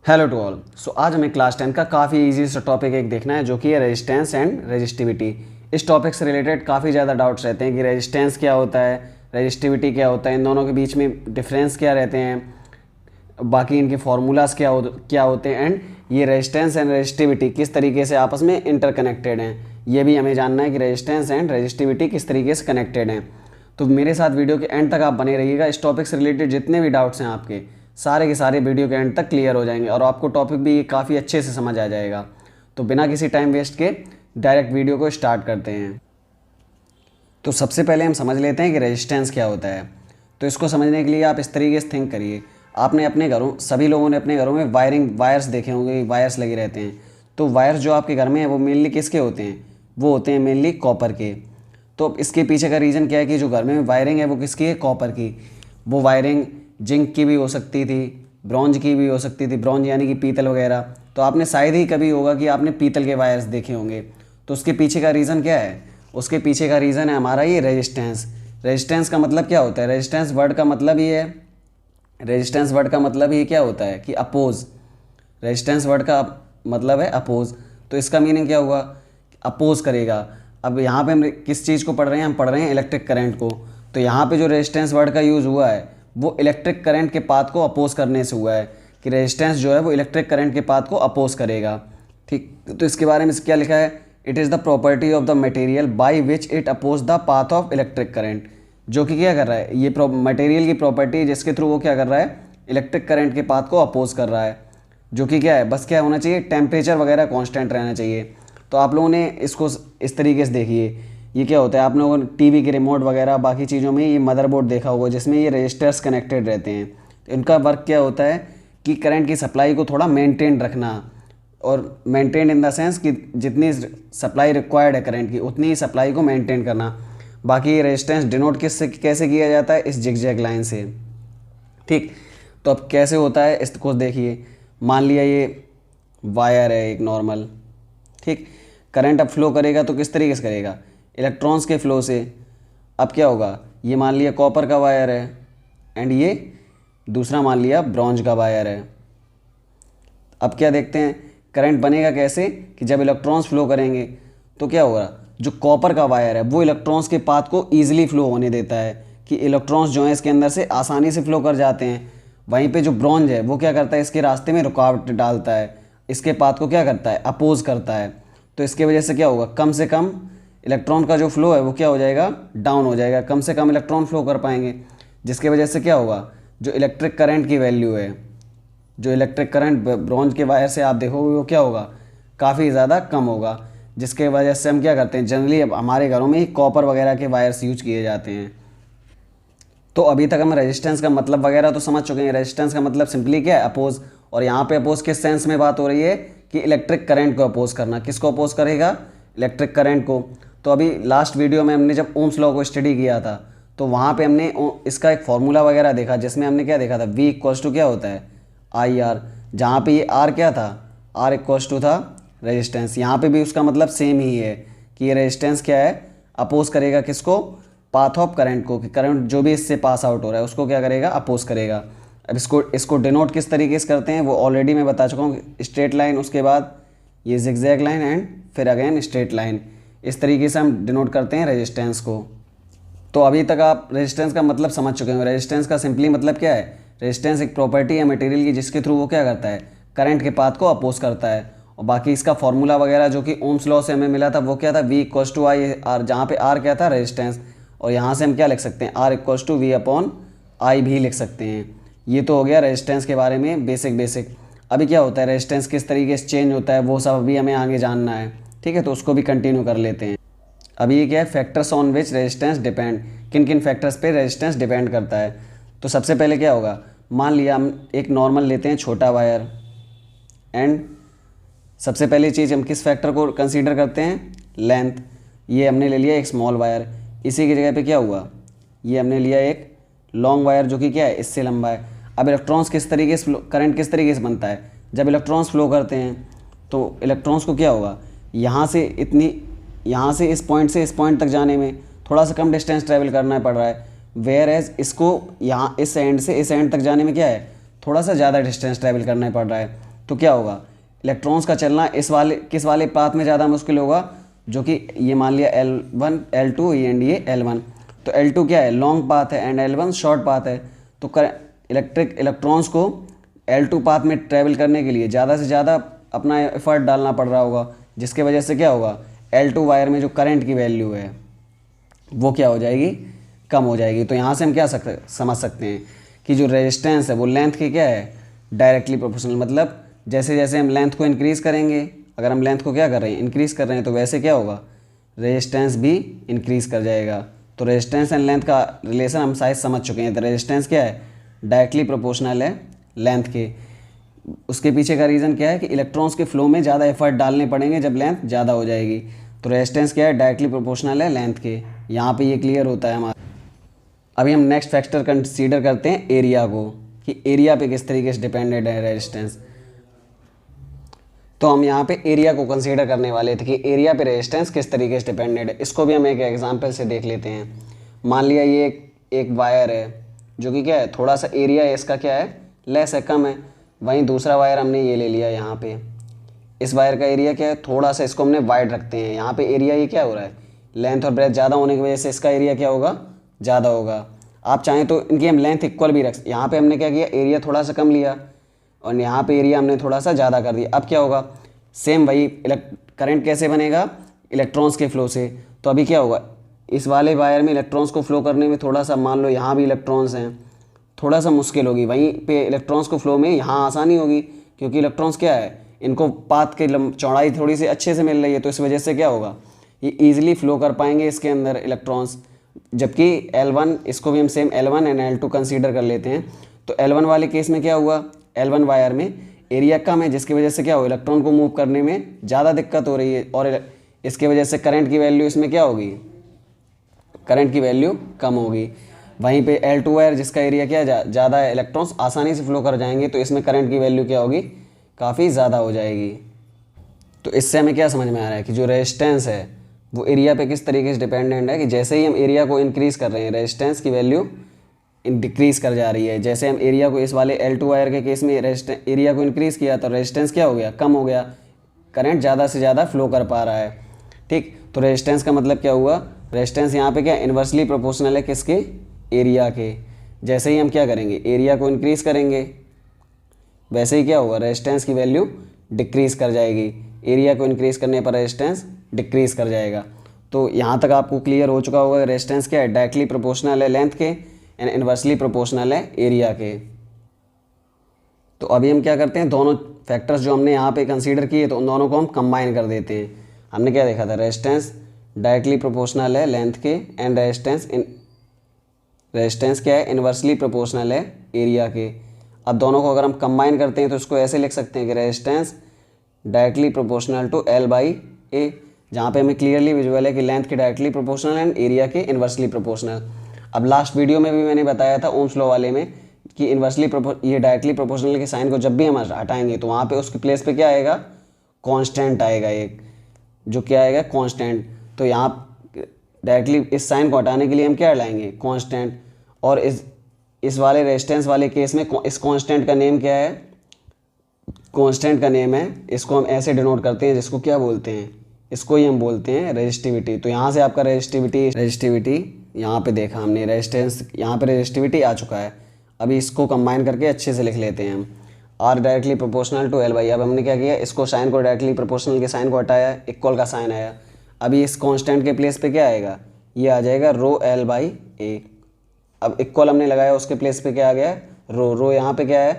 Hello to all. सो आज हमें class 10 का काफ़ी इजी सा टॉपिक एक देखना है जो कि है रेजिस्टेंस एंड रेजिस्टिविटी। इस टॉपिक से रिलेटेड काफ़ी ज़्यादा डाउट्स रहते हैं कि रेजिस्टेंस क्या होता है, रेजिस्टिविटी क्या होता है, इन दोनों के बीच में डिफरेंस क्या रहते हैं, बाकी इनके फार्मूलाज क्या होते हैं, एंड ये रेजिस्टेंस एंड रेजिस्टिविटी किस तरीके से आपस में इंटरकनेक्टेड हैं। ये भी हमें जानना है कि रेजिस्टेंस एंड रेजिस्टिविटी किस तरीके से कनेक्टेड हैं। तो मेरे साथ वीडियो के एंड तक आप बने रहिएगा। इस टॉपिक से रिलेटेड जितने भी डाउट्स हैं आपके सारे के सारे वीडियो के एंड तक क्लियर हो जाएंगे और आपको टॉपिक भी काफ़ी अच्छे से समझ आ जाएगा। तो बिना किसी टाइम वेस्ट के डायरेक्ट वीडियो को स्टार्ट करते हैं। तो सबसे पहले हम समझ लेते हैं कि रेजिस्टेंस क्या होता है। तो इसको समझने के लिए आप इस तरीके से थिंक करिए। आपने अपने घरों सभी लोगों ने अपने घरों में वायर्स देखे होंगे, वायर्स लगे रहते हैं। तो वायर्स जो आपके घर में है वो मेनली किसके होते हैं? वो होते हैं मेनली कॉपर के। तो इसके पीछे का रीज़न क्या है कि जो घर में वायरिंग है वो किसकी है? कॉपर की। वो वायरिंग जिंक की भी हो सकती थी, ब्रॉन्ज की भी हो सकती थी, ब्रॉन्ज यानी कि पीतल वगैरह। तो आपने शायद ही कभी होगा कि आपने पीतल के वायर्स देखे होंगे। तो उसके पीछे का रीज़न क्या है? उसके पीछे का रीज़न है हमारा ये रेजिस्टेंस। रेजिस्टेंस का मतलब क्या होता है? रेजिस्टेंस वर्ड का मतलब ये है, रेजिस्टेंस वर्ड का मतलब ये क्या होता है कि अपोज। रेजिस्टेंस वर्ड का मतलब है अपोज। तो इसका मीनिंग क्या हुआ? अपोज करेगा। अब यहाँ पे हम किस चीज़ को पढ़ रहे हैं? हम पढ़ रहे हैं इलेक्ट्रिक करंट को। तो यहाँ पे जो रेजिस्टेंस वर्ड का यूज़ हुआ है वो इलेक्ट्रिक करंट के पाथ को अपोज करने से हुआ है कि रेजिस्टेंस जो है वो इलेक्ट्रिक करंट के पाथ को अपोज करेगा। ठीक, तो इसके बारे में क्या लिखा है? It is the property of the material by which it oppose the path of electric current. जो कि क्या कर रहा है? ये मटेरियल की प्रॉपर्टी जिसके थ्रू वो क्या कर रहा है? इलेक्ट्रिक करंट के पाथ को अपोज कर रहा है। जो कि क्या है? बस क्या होना चाहिए? टेम्परेचर वगैरह कांस्टेंट रहना चाहिए। तो आप लोगों ने इसको इस तरीके से देखिए। ये क्या होता है? आप लोगों ने टीवी के रिमोट वगैरह बाकी चीज़ों में ये मदरबोर्ड देखा होगा जिसमें ये रजिस्टर्स कनेक्टेड रहते हैं। तो इनका वर्क क्या होता है कि करंट की सप्लाई को थोड़ा मेंटेन रखना, और मेंटेन इन द सेंस कि जितनी सप्लाई रिक्वायर्ड है करंट की उतनी ही सप्लाई को मेंटेन करना। बाकी ये रेजिस्टेंस डिनोट कैसे किया जाता है? इस जिगजैग लाइन से। ठीक, तो अब कैसे होता है इसको देखिए। मान लिया ये वायर है एक नॉर्मल, ठीक, करंट अब फ्लो करेगा तो किस तरीके से करेगा? इलेक्ट्रॉन्स के फ्लो से। अब क्या होगा? ये मान लिया कॉपर का वायर है एंड ये दूसरा मान लिया ब्रॉन्ज का वायर है। अब क्या देखते हैं? करंट बनेगा कैसे कि जब इलेक्ट्रॉन्स फ्लो करेंगे तो क्या होगा? जो कॉपर का वायर है वो इलेक्ट्रॉन्स के पाथ को ईजिली फ्लो होने देता है कि इलेक्ट्रॉन्स जो हैं इसके अंदर से आसानी से फ्लो कर जाते हैं। वहीं पे जो ब्रॉन्ज है वो क्या करता है? इसके रास्ते में रुकावट डालता है, इसके पाथ को क्या करता है? अपोज करता है। तो इसके वजह से क्या होगा? कम से कम इलेक्ट्रॉन का जो फ्लो है वो क्या हो जाएगा? डाउन हो जाएगा। कम से कम इलेक्ट्रॉन फ्लो कर पाएंगे, जिसके वजह से क्या होगा? जो इलेक्ट्रिक करंट की वैल्यू है, जो इलेक्ट्रिक करंट ब्रॉन्ज के वायर से आप देखोगे वो क्या होगा? काफ़ी ज़्यादा कम होगा। जिसके वजह से हम क्या करते हैं? जनरली अब हमारे घरों में ही कॉपर वगैरह के वायर्स यूज किए जाते हैं। तो अभी तक हम रेजिस्टेंस का मतलब वगैरह तो समझ चुके हैं। रेजिस्टेंस का मतलब सिंपली क्या है? अपोज। और यहाँ पे अपोज किस सेंस में बात हो रही है कि इलेक्ट्रिक करंट को अपोज करना। किसको अपोज करेगा? इलेक्ट्रिक करंट को। तो अभी लास्ट वीडियो में हमने जब ओम्स लॉ को स्टडी किया था तो वहाँ पे हमने इसका एक फॉर्मूला वगैरह देखा जिसमें हमने क्या देखा था? V इक्वल्स टू क्या होता है? IR। जहाँ पे ये R क्या था? R इक्वल्स टू था रेजिस्टेंस। यहाँ पे भी उसका मतलब सेम ही है कि ये रेजिस्टेंस क्या है? अपोज करेगा किसको? पाथ ऑफ करंट को, कि करंट जो भी इससे पास आउट हो रहा है उसको क्या करेगा? अपोज करेगा। अब इसको डिनोट किस तरीके से करते हैं वो ऑलरेडी मैं बता चुका हूँ। स्ट्रेट लाइन, उसके बाद ये जिगजैग लाइन एंड फिर अगेन स्ट्रेट लाइन। इस तरीके से हम डिनोट करते हैं रेजिस्टेंस को। तो अभी तक आप रेजिस्टेंस का मतलब समझ चुके हैं। रेजिस्टेंस का सिंपली मतलब क्या है? रेजिस्टेंस एक प्रॉपर्टी है मटेरियल की जिसके थ्रू वो क्या करता है? करंट के पाथ को अपोज करता है। और बाकी इसका फॉर्मूला वगैरह जो कि ओम्स लॉ से हमें मिला था वो क्या था? V इक्वल्स टू IR, जहाँ पे R क्या था? रेजिस्टेंस। और यहाँ से हम क्या लिख सकते हैं? R equals to V upon I भी लिख सकते हैं। ये तो हो गया रेजिस्टेंस के बारे में बेसिक। अभी क्या होता है? रेजिस्टेंस किस तरीके से चेंज होता है वो सब अभी हमें आगे जानना है। ठीक है, तो उसको भी कंटिन्यू कर लेते हैं। अभी ये क्या है? Factors on which resistance depend. किन किन फैक्टर्स पे रेजिस्टेंस डिपेंड करता है? तो सबसे पहले क्या होगा? मान लिया हम एक नॉर्मल लेते हैं छोटा वायर एंड सबसे पहली चीज़ हम किस फैक्टर को कंसीडर करते हैं? लेंथ। ये हमने ले लिया एक स्मॉल वायर। इसी की जगह पे क्या हुआ? ये हमने लिया एक लॉन्ग वायर जो कि क्या है? इससे लंबा है। अब इलेक्ट्रॉन्स किस तरीके से करंट किस तरीके से बनता है? जब इलेक्ट्रॉन्स फ्लो करते हैं तो इलेक्ट्रॉन्स को क्या होगा? यहाँ से इस पॉइंट तक जाने में थोड़ा सा कम डिस्टेंस ट्रैवल करना पड़ रहा है। वेयर एज इसको यहाँ इस एंड से इस एंड तक जाने में क्या है? थोड़ा सा ज़्यादा डिस्टेंस ट्रैवल करना पड़ रहा है। तो क्या होगा, इलेक्ट्रॉन्स का चलना किस वाले पाथ में ज़्यादा मुश्किल होगा, जो कि ये मान लिया L1 L2 एंड ये L1। तो L2 क्या है, लॉन्ग पाथ है, एंड L1 शॉर्ट पाथ है। तो इलेक्ट्रॉन्स को L2 पाथ में ट्रैवल करने के लिए ज़्यादा से ज़्यादा अपना एफर्ट डालना पड़ रहा होगा, जिसके वजह से क्या होगा, L2 वायर में जो करंट की वैल्यू है वो क्या हो जाएगी, कम हो जाएगी। तो यहाँ से हम क्या समझ सकते हैं कि जो रेजिस्टेंस है वो लेंथ की क्या है, डायरेक्टली प्रोपोर्शनल। मतलब जैसे जैसे हम लेंथ को इंक्रीज़ करेंगे, अगर हम लेंथ को क्या कर रहे हैं, इंक्रीज़ कर रहे हैं, तो वैसे क्या होगा, रेजिस्टेंस भी इंक्रीज़ कर जाएगा। तो रेजिस्टेंस एंड लेंथ का रिलेशन हम शायद समझ चुके हैं। तो रेजिस्टेंस क्या है, डायरेक्टली प्रोपोर्शनल है लेंथ के। उसके पीछे का रीज़न क्या है कि इलेक्ट्रॉन्स के फ्लो में ज़्यादा एफर्ट डालने पड़ेंगे जब लेंथ ज़्यादा हो जाएगी। तो रेजिस्टेंस क्या है, डायरेक्टली प्रोपोर्शनल है लेंथ के। यहाँ पे ये क्लियर होता है हमारा। अभी हम नेक्स्ट फैक्टर कंसीडर करते हैं एरिया को, कि एरिया पे किस तरीके से डिपेंडेंट है रेजिस्टेंस। तो हम यहाँ पे एरिया को कंसीडर करने वाले थे कि एरिया पे रेजिस्टेंस किस तरीके से डिपेंडेंट है। इसको भी हम एक एग्जांपल से देख लेते हैं। मान लिया ये एक वायर है जो कि क्या है, थोड़ा सा एरिया है इसका क्या है, लेस है, कम है। वहीं दूसरा वायर हमने ये ले लिया, यहाँ पे इस वायर का एरिया क्या है, थोड़ा सा, इसको हमने वाइड रखते हैं। यहाँ पे एरिया ये क्या हो रहा है, लेंथ और ब्रेथ ज़्यादा होने की वजह से इसका एरिया क्या होगा, ज़्यादा होगा। आप चाहें तो इनकी हम लेंथ इक्वल भी रख, यहाँ पे हमने क्या किया, एरिया थोड़ा सा कम लिया और यहाँ पे एरिया हमने थोड़ा सा ज़्यादा कर दिया। अब क्या होगा, सेम वही करंट कैसे बनेगा, इलेक्ट्रॉन्स के फ्लो से। तो अभी क्या होगा, इस वाले वायर में इलेक्ट्रॉन्स को फ्लो करने में थोड़ा सा, मान लो यहाँ भी इलेक्ट्रॉन्स हैं, थोड़ा सा मुश्किल होगी। वहीं पे इलेक्ट्रॉन्स को फ्लो में यहाँ आसानी होगी, क्योंकि इलेक्ट्रॉन्स क्या है, इनको पाथ की चौड़ाई थोड़ी सी अच्छे से मिल रही है। तो इस वजह से क्या होगा, ये ईजिली फ्लो कर पाएंगे इसके अंदर इलेक्ट्रॉन्स। जबकि L1, इसको भी हम same L1 and L2 consider कर लेते हैं। तो L1 वाले केस में क्या हुआ, L1 वायर में एरिया कम है, जिसकी वजह से क्या हो, इलेक्ट्रॉन को मूव करने में ज़्यादा दिक्कत हो रही है, और इसके वजह से करंट की वैल्यू इसमें क्या होगी, करंट की वैल्यू कम होगी। वहीं पे L2 वायर जिसका एरिया क्या ज़्यादा है, इलेक्ट्रॉन्स आसानी से फ्लो कर जाएंगे, तो इसमें करंट की वैल्यू क्या होगी, काफ़ी ज़्यादा हो जाएगी। तो इससे हमें क्या समझ में आ रहा है कि जो रेजिस्टेंस है वो एरिया पे किस तरीके से डिपेंडेंट है, कि जैसे ही हम एरिया को इंक्रीज़ कर रहे हैं, रेजिस्टेंस की वैल्यू डिक्रीज़ कर जा रही है। जैसे हम एरिया को, इस वाले L2 वायर के केस में एरिया को इंक्रीज़ किया तो रेजिस्टेंस क्या हो गया, कम हो गया, करंट ज़्यादा से ज़्यादा फ्लो कर पा रहा है। ठीक, तो रेजिस्टेंस का मतलब क्या हुआ, रेजिस्टेंस यहाँ पे क्या इन्वर्सली प्रोपोर्शनल है किसके, एरिया के। जैसे ही हम क्या करेंगे, एरिया को इंक्रीज़ करेंगे, वैसे ही क्या होगा, रेजिस्टेंस की वैल्यू डिक्रीज़ कर जाएगी। एरिया को इंक्रीज़ करने पर रेजिस्टेंस डिक्रीज़ कर जाएगा। तो यहाँ तक आपको क्लियर हो चुका होगा, रेजिस्टेंस क्या है, डायरेक्टली प्रोपोर्शनल है लेंथ के एंड इन्वर्सली प्रोपोर्शनल है एरिया के। तो अभी हम क्या करते हैं, दोनों फैक्टर्स जो हमने यहाँ पे कंसीडर किए, तो उन दोनों को हम कंबाइन कर देते हैं। हमने क्या देखा था, रेजिस्टेंस डायरेक्टली प्रोपोर्शनल है लेंथ के एंड रेजिस्टेंस क्या है, इन्वर्सली प्रोपोर्शनल है एरिया के। अब दोनों को अगर हम कंबाइन करते हैं तो इसको ऐसे लिख सकते हैं कि resistance directly proportional to L/A, जहाँ पे हमें क्लियरली विजुअल है कि लेंथ के डायरेक्टली प्रोपोर्शनल एंड एरिया के इन्वर्सली प्रोपोर्शनल। अब लास्ट वीडियो में भी मैंने बताया था ओम्स लॉ वाले में कि ये डायरेक्टली प्रोपोर्शनल के साइन को जब भी हम हटाएंगे तो वहाँ पे उसके प्लेस पे क्या आएगा, कांस्टेंट आएगा एक, जो क्या आएगा, कांस्टेंट। तो यहाँ डायरेक्टली इस साइन को हटाने के लिए हम क्या लाएंगे, कांस्टेंट। और इस वाले रेजिस्टेंस वाले केस में इस कांस्टेंट का नेम क्या है, कांस्टेंट का नेम है, इसको हम ऐसे डिनोट करते हैं, जिसको क्या बोलते हैं, इसको ही हम बोलते हैं रेजिस्टिविटी। तो यहाँ से आपका रेजिस्टिविटी यहाँ पे देखा हमने, रेजिस्टेंस यहाँ पे रेजिस्टिविटी आ चुका है। अभी इसको कंबाइन करके अच्छे से लिख लेते हैं हम, R directly proportional to L/A। अब हमने क्या किया, इसको साइन को डायरेक्टली प्रोपोर्शनल के साइन को हटाया, इक्वल का साइन आया। अभी इस कांस्टेंट के प्लेस पे क्या आएगा, ये आ जाएगा ρL/A। अब इक्वल हमने लगाया, उसके प्लेस पे क्या आ गया, रो यहाँ पे क्या है,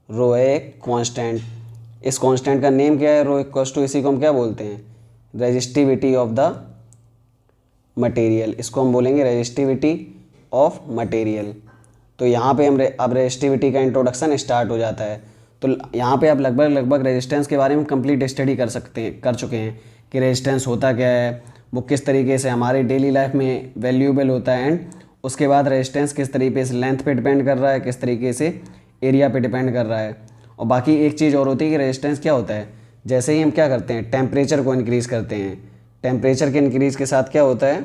रो है एक कांस्टेंट। इस कांस्टेंट का नेम क्या है, रो इक्वल्स टू, इसी को हम क्या बोलते हैं, रेजिस्टिविटी ऑफ द मटेरियल। इसको हम बोलेंगे रेजिस्टिविटी ऑफ मटेरियल। तो यहाँ पे हम अब रेजिस्टिविटी का इंट्रोडक्शन स्टार्ट हो जाता है। तो यहाँ पे आप लगभग रेजिस्टेंस के बारे में कंप्लीट स्टडी कर चुके हैं कि रेजिस्टेंस होता क्या है, वो किस तरीके से हमारे डेली लाइफ में वैल्यूएबल होता है, एंड उसके बाद रेजिस्टेंस किस तरीके से लेंथ पे डिपेंड कर रहा है, किस तरीके से एरिया पे डिपेंड कर रहा है। और बाकी एक चीज़ और होती है कि रेजिस्टेंस क्या होता है, जैसे ही हम क्या करते हैं, टेम्परेचर को इंक्रीज़ करते हैं, टेम्परेचर के इंक्रीज़ के साथ क्या होता है,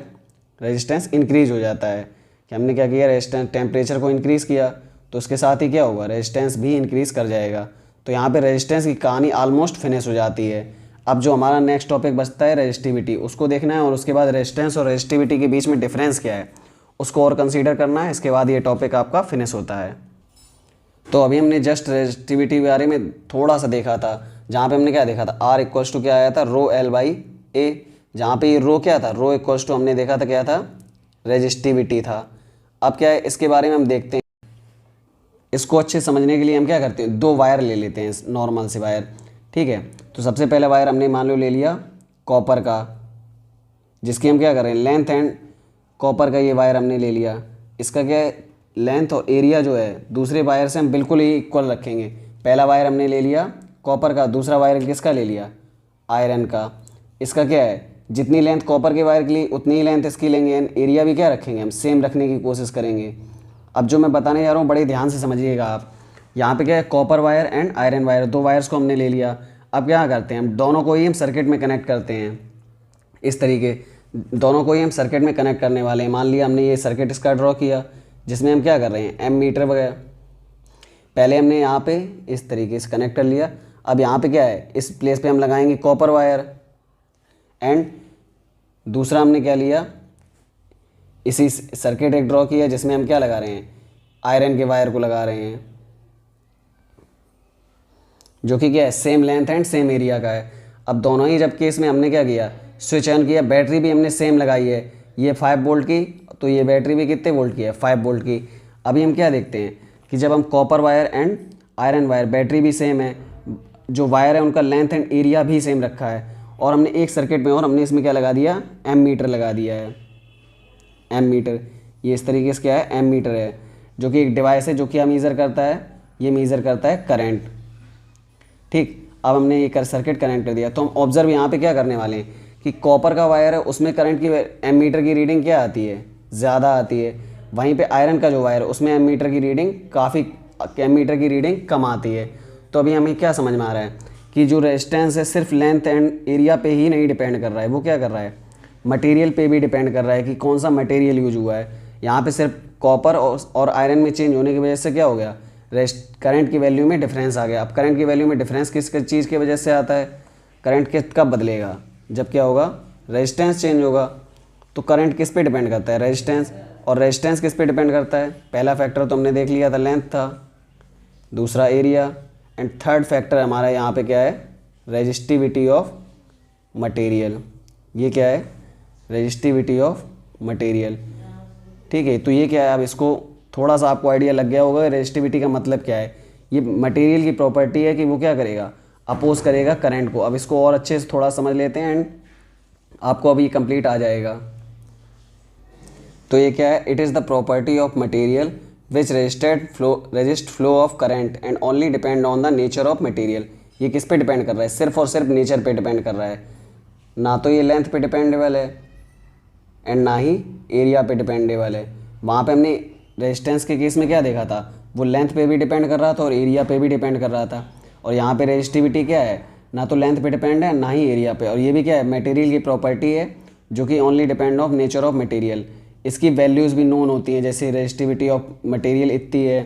रेजिस्टेंस इंक्रीज़ हो जाता है। कि हमने क्या किया, रेजिस्टेंस टेम्परेचर को इंक्रीज़ किया तो उसके साथ ही क्या होगा, रेजिस्टेंस भी इंक्रीज़ कर जाएगा। तो यहाँ पे रेजिस्टेंस की कहानी ऑलमोस्ट फिनिश हो जाती है। अब जो हमारा नेक्स्ट टॉपिक बचता है रेजिस्टिविटी, उसको देखना है और उसके बाद रेजिस्टेंस और रेजिस्टिविटी के बीच में डिफरेंस क्या है उसको और कंसीडर करना है। इसके बाद ये टॉपिक आपका फिनिश होता है। तो अभी हमने जस्ट रेजिस्टिविटी के बारे में थोड़ा सा देखा था, जहाँ पे हमने क्या देखा था, R इक्वल्स टू क्या आया था, रो L बाई ए, जहाँ पे ये रो क्या था, रो इक्वल्स टू हमने देखा था क्या था, रेजिस्टिविटी था। अब क्या है इसके बारे में हम देखते हैं। इसको अच्छे समझने के लिए हम क्या करते हैं, दो वायर ले लेते हैं, नॉर्मल से वायर, ठीक है। तो सबसे पहले वायर हमने मान लो ले लिया कॉपर का, जिसकी हम क्या कर रहे हैं, लेंथ एंड कॉपर का ये वायर हमने ले लिया। इसका क्या है, लेंथ और एरिया जो है दूसरे वायर से हम बिल्कुल ही इक्वल रखेंगे। पहला वायर हमने ले लिया कॉपर का, दूसरा वायर किसका ले लिया, आयरन का। इसका क्या है, जितनी लेंथ कॉपर के वायर के लिए उतनी ही लेंथ इसकी लेंगे, एंड एरिया भी क्या रखेंगे, हम सेम रखने की कोशिश करेंगे। अब जो मैं बताने जा रहा हूँ बड़े ध्यान से समझिएगा आप। यहाँ पे क्या है, copper wire and iron wire, दो वायर्स को हमने ले लिया। अब क्या करते हैं, हम दोनों को ही हम सर्किट में कनेक्ट करते हैं। इस तरीके दोनों को ही हम सर्किट में कनेक्ट करने वाले हैं। मान लिया हमने ये सर्किट इसका ड्रॉ किया, जिसमें हम क्या कर रहे हैं, एम मीटर वगैरह पहले हमने यहाँ पे इस तरीके से कनेक्ट कर लिया। अब यहाँ पे क्या है, इस प्लेस पे हम लगाएंगे कॉपर वायर, एंड दूसरा हमने क्या लिया, इसी सर्किट एक ड्रॉ किया जिसमें हम क्या लगा रहे हैं, आयरन के वायर को लगा रहे हैं, जो कि क्या है, same length and same area का है। अब दोनों ही जब केस में हमने क्या किया, स्विच ऑन किया, बैटरी भी हमने सेम लगाई है, ये 5 वोल्ट की, तो ये बैटरी भी कितने वोल्ट की है, 5 वोल्ट की। अभी हम क्या देखते हैं कि जब हम copper wire and iron wire, battery भी सेम है, जो वायर है उनका लेंथ एंड एरिया भी सेम रखा है, और हमने एक सर्किट में और हमने इसमें क्या लगा दिया, एम मीटर लगा दिया है। एम मीटर ये इस तरीके से क्या है, एम मीटर है, जो कि एक डिवाइस है जो कि मेज़र करता है, ये मेज़र करता है करंट, ठीक। अब हमने ये सर्किट कनेक्ट कर दिया, तो हम ऑब्जर्व यहाँ पे क्या करने वाले हैं कि कॉपर का वायर है उसमें करंट की एम मीटर की रीडिंग क्या आती है, ज़्यादा आती है। वहीं पे आयरन का जो वायर है उसमें एम मीटर की रीडिंग एम मीटर की रीडिंग कम आती है। तो अभी हमें क्या समझ में आ रहा है कि जो रेजिस्टेंस है सिर्फ लेंथ एंड एरिया पे ही नहीं डिपेंड कर रहा है, वो क्या कर रहा है, मटेरियल पे भी डिपेंड कर रहा है कि कौन सा मटेरियल यूज हुआ है। यहाँ पे सिर्फ कॉपर और आयरन में चेंज होने की वजह से क्या हो गया, करंट की वैल्यू में डिफरेंस आ गया। अब करंट की वैल्यू में डिफरेंस किस चीज़ की वजह से आता है, करंट कब बदलेगा, जब क्या होगा, रेजिस्टेंस चेंज होगा। तो करंट किस पे डिपेंड करता है, रेजिस्टेंस, और रेजिस्टेंस किस पे डिपेंड करता है, पहला फैक्टर तो हमने देख लिया था, लेंथ था, दूसरा एरिया, एंड थर्ड फैक्टर हमारा यहाँ पे क्या है, रेजिस्टिविटी ऑफ मटेरियल। ये क्या है, रेजिस्टिविटी ऑफ मटेरियल, ठीक है। तो ये क्या है, अब इसको थोड़ा सा आपको आइडिया लग गया होगा रेजिस्टिविटी का मतलब क्या है। ये मटेरियल की प्रॉपर्टी है कि वो क्या करेगा, अपोज करेगा करंट को। अब इसको और अच्छे से थोड़ा समझ लेते हैं, एंड आपको अभी कंप्लीट आ जाएगा। तो ये क्या है, it is the property of material which resist flow of current and only depend on the nature of material. ये किस पे डिपेंड कर रहा है, सिर्फ और सिर्फ नेचर पे डिपेंड कर रहा है, ना तो ये लेंथ पे डिपेंडेबल है एंड ना ही एरिया पे डिपेंडेबल है। वहाँ पे हमने रेजिस्टेंस के केस में क्या देखा था, वो लेंथ पे भी डिपेंड कर रहा था और एरिया पे भी डिपेंड कर रहा था। और यहाँ पे रेजिस्टिविटी क्या है, ना तो लेंथ पे डिपेंड है ना ही एरिया पे, और ये भी क्या है, मटेरियल की प्रॉपर्टी है जो कि only depend of nature of material. इसकी वैल्यूज़ भी नोन होती हैं, जैसे रेजिस्टिविटी ऑफ मटेरियल इतनी है,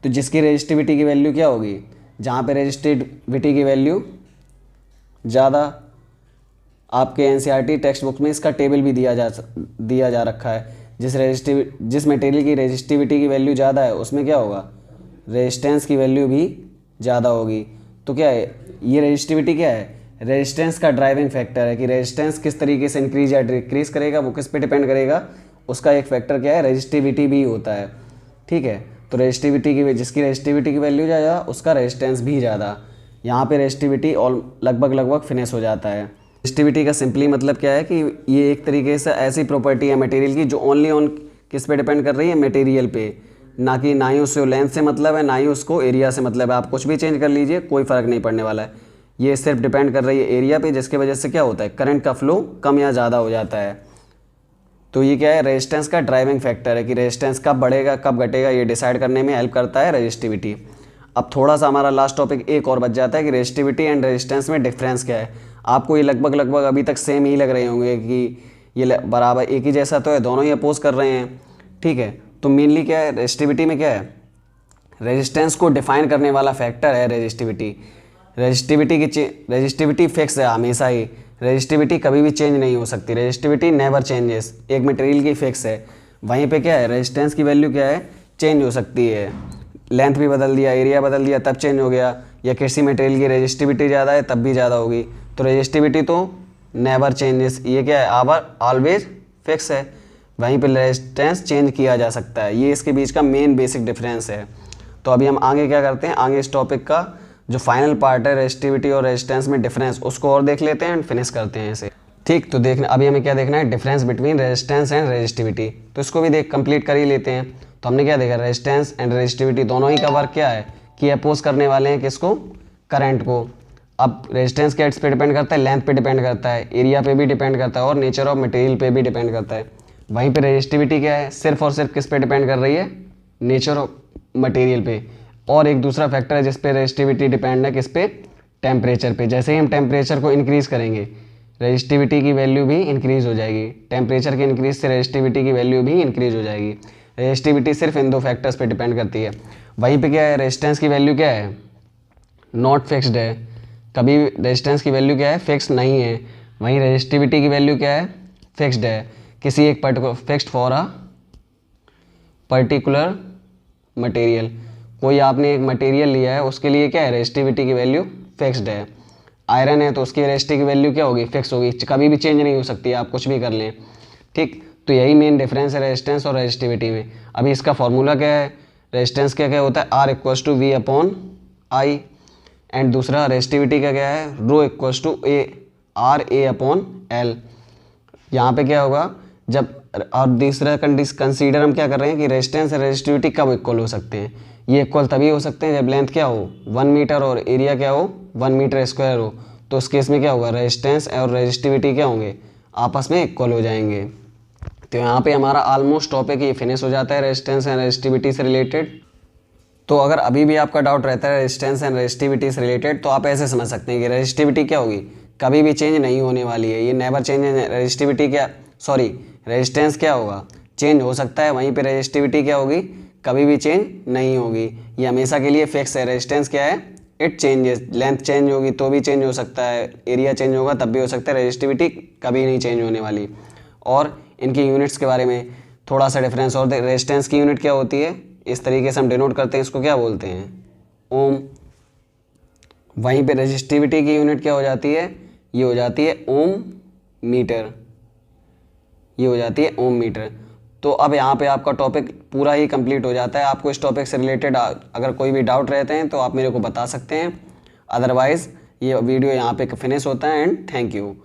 तो जिसकी रेजिस्टिविटी की वैल्यू क्या होगी, जहाँ पे रेजिस्टिविटी की वैल्यू ज़्यादा, आपके एनसीईआरटी टेक्स्ट बुक में इसका टेबल भी दिया जा रखा है। जिस मटेरियल की रेजिस्टिविटी की वैल्यू ज़्यादा है उसमें क्या होगा, रेजिस्टेंस की वैल्यू भी ज़्यादा होगी। तो क्या है, ये रेजिस्टिविटी क्या है, रेजिस्टेंस का ड्राइविंग फैक्टर है कि रेजिस्टेंस किस तरीके से इंक्रीज या डिक्रीज करेगा, वो किस पे डिपेंड करेगा, उसका एक फैक्टर क्या है, रेजिस्टिविटी भी होता है, ठीक है। तो जिसकी रेजिस्टिविटी की वैल्यू ज़्यादा उसका रेजिस्टेंस भी ज़्यादा। यहाँ पे रेजिस्टिविटी और लगभग फिनिश हो जाता है। रेजिस्टिविटी का सिंपली मतलब क्या है कि ये एक तरीके से ऐसी प्रॉपर्टी है मटेरियल की जो ओनली ऑन किस पे डिपेंड कर रही है, मटेरियल पे, ना ही उसको लेंथ से मतलब है, ना ही उसको एरिया से मतलब है। आप कुछ भी चेंज कर लीजिए, कोई फ़र्क नहीं पड़ने वाला है। ये सिर्फ डिपेंड कर रही है एरिया पे, जिसकी वजह से क्या होता है, करंट का फ्लो कम या ज़्यादा हो जाता है। तो ये क्या है, रेजिस्टेंस का ड्राइविंग फैक्टर है कि रेजिस्टेंस कब बढ़ेगा कब घटेगा, ये डिसाइड करने में हेल्प करता है रेजिस्टिविटी। अब थोड़ा सा हमारा लास्ट टॉपिक एक और बच जाता है कि रेजिस्टिविटी एंड रेजिस्टेंस में डिफरेंस क्या है। आपको ये लगभग अभी तक सेम ही लग रहे होंगे कि ये बराबर एक ही जैसा तो है, दोनों ही अपोज कर रहे हैं, ठीक है। तो मेनली क्या है, रेजिस्टिविटी में क्या है, रेजिस्टेंस को डिफाइन करने वाला फैक्टर है रेजिस्टिविटी। रेजिस्टिविटी फिक्स है हमेशा ही, रेजिस्टिविटी कभी भी चेंज नहीं हो सकती, रेजिस्टिविटी नेवर चेंजेस, एक मटेरियल की फिक्स है। वहीं पे क्या है, रेजिस्टेंस की वैल्यू क्या है, चेंज हो सकती है, लेंथ भी बदल दिया, एरिया बदल दिया तब चेंज हो गया, या किसी मटेरियल की रेजिस्टिविटी ज़्यादा है तब भी ज़्यादा होगी। तो रेजिस्टिविटी तो नेवर चेंजेस, ये क्या है, आवर ऑलवेज फिक्स है। वहीं पे रेजिस्टेंस चेंज किया जा सकता है, ये इसके बीच का मेन बेसिक डिफरेंस है। तो अभी हम आगे क्या करते हैं, आगे इस टॉपिक का जो फाइनल पार्ट है रेजिस्टिविटी और रेजिस्टेंस में डिफरेंस, उसको और देख लेते हैं एंड फिनिश करते हैं इसे। ठीक, तो देखना अभी हमें क्या देखना है, difference between resistance and resistivity. तो इसको भी देख कंप्लीट कर ही लेते हैं। तो हमने क्या देखा, रेजिस्टेंस एंड रेजिस्टिविटी दोनों ही का वर्क क्या है कि अपोज करने वाले हैं किसको, करंट को। अब रेजिस्टेंस क्या इस पे डिपेंड करता है, लेंथ पे डिपेंड करता है, एरिया पे भी डिपेंड करता है और नेचर ऑफ मटेरियल पे भी डिपेंड करता है। वहीं पे रेजिस्टिविटी क्या है, सिर्फ और सिर्फ किस पे डिपेंड कर रही है, नेचर ऑफ मटेरियल पे। और एक दूसरा फैक्टर है जिस पे रेजिस्टिविटी डिपेंड है, किस पे, टेम्परेचर पे। जैसे ही हम टेम्परेचर को इंक्रीज करेंगे रेजिस्टिविटी की वैल्यू भी इंक्रीज हो जाएगी, टेम्परेचर के इंक्रीज से रेजिस्टिविटी की वैल्यू भी इंक्रीज हो जाएगी। रेजिस्टिविटी सिर्फ इन दो फैक्टर्स पे डिपेंड करती है। वहीं पे क्या है, रेजिस्टेंस की वैल्यू क्या है, नॉट फिक्स्ड है, कभी रेजिस्टेंस की वैल्यू क्या है, फिक्स नहीं है। वहीं रेजिस्टिविटी की वैल्यू क्या है, फिक्स्ड है, किसी एक particular, fixed for a particular material. कोई आपने एक मटेरियल लिया है, उसके लिए क्या है, रेजिस्टिविटी की वैल्यू फिक्स्ड है। आयरन है तो उसकी रेजिस्टिविटी की वैल्यू क्या होगी, फिक्स होगी, कभी भी चेंज नहीं हो सकती, आप कुछ भी कर लें। ठीक, तो यही मेन डिफरेंस है रेजिस्टेंस और रेजिस्टिविटी में। अभी इसका फॉर्मूला क्या है, रेजिस्टेंस क्या क्या होता है, R equals to V upon I, and दूसरा रेजिस्टिविटी का क्या है, rho equals to A R A upon L. यहाँ पे क्या होगा जब, और दूसरा कंसीडर हम क्या कर रहे हैं कि रेजिस्टेंस और रेजिस्टिविटी कब इक्वल हो सकते हैं, ये इक्वल तभी हो सकते हैं जब लेंथ क्या हो 1 मीटर और एरिया क्या हो 1 मीटर स्क्वायर हो। तो उस केस में क्या होगा, रेजिस्टेंस और रेजिस्टिविटी क्या होंगे, आपस में इक्वल हो जाएंगे। तो यहाँ पे हमारा ऑलमोस्ट टॉपिक ये फिनिश हो जाता है रेजिस्टेंस एंड रेजिस्टिविटी से रिलेटेड। तो अगर अभी भी आपका डाउट रहता है रेजिस्टेंस एंड रेजिस्टिविटी से रिलेटेड, तो आप ऐसे समझ सकते हैं कि रेजिस्टिविटी क्या होगी, कभी भी चेंज नहीं होने वाली है, ये नेवर चेंज है। रेजिस्टिविटी क्या, सॉरी रेजिस्टेंस क्या होगा, चेंज हो सकता है, वहीं पे रेजिस्टिविटी क्या होगी, कभी भी चेंज नहीं होगी, ये हमेशा के लिए फिक्स है। रेजिस्टेंस क्या है, इट चेंजेस, लेंथ चेंज होगी तो भी चेंज हो सकता है, एरिया चेंज होगा तब भी हो सकता है, रेजिस्टिविटी कभी नहीं चेंज होने वाली। और इनकी यूनिट्स के बारे में थोड़ा सा डिफरेंस और, रेजिस्टेंस की यूनिट क्या होती है, इस तरीके से हम डिनोट करते हैं, इसको क्या बोलते हैं, ओम। वहीं पे रेजिस्टिविटी की यूनिट क्या हो जाती है, ये हो जाती है ओम मीटर, ये हो जाती है ओम मीटर। तो अब यहाँ पे आपका टॉपिक पूरा ही कंप्लीट हो जाता है। आपको इस टॉपिक से रिलेटेड अगर कोई भी डाउट रहते हैं तो आप मेरे को बता सकते हैं, अदरवाइज़ ये वीडियो यहाँ पे फिनिश होता है एंड थैंक यू।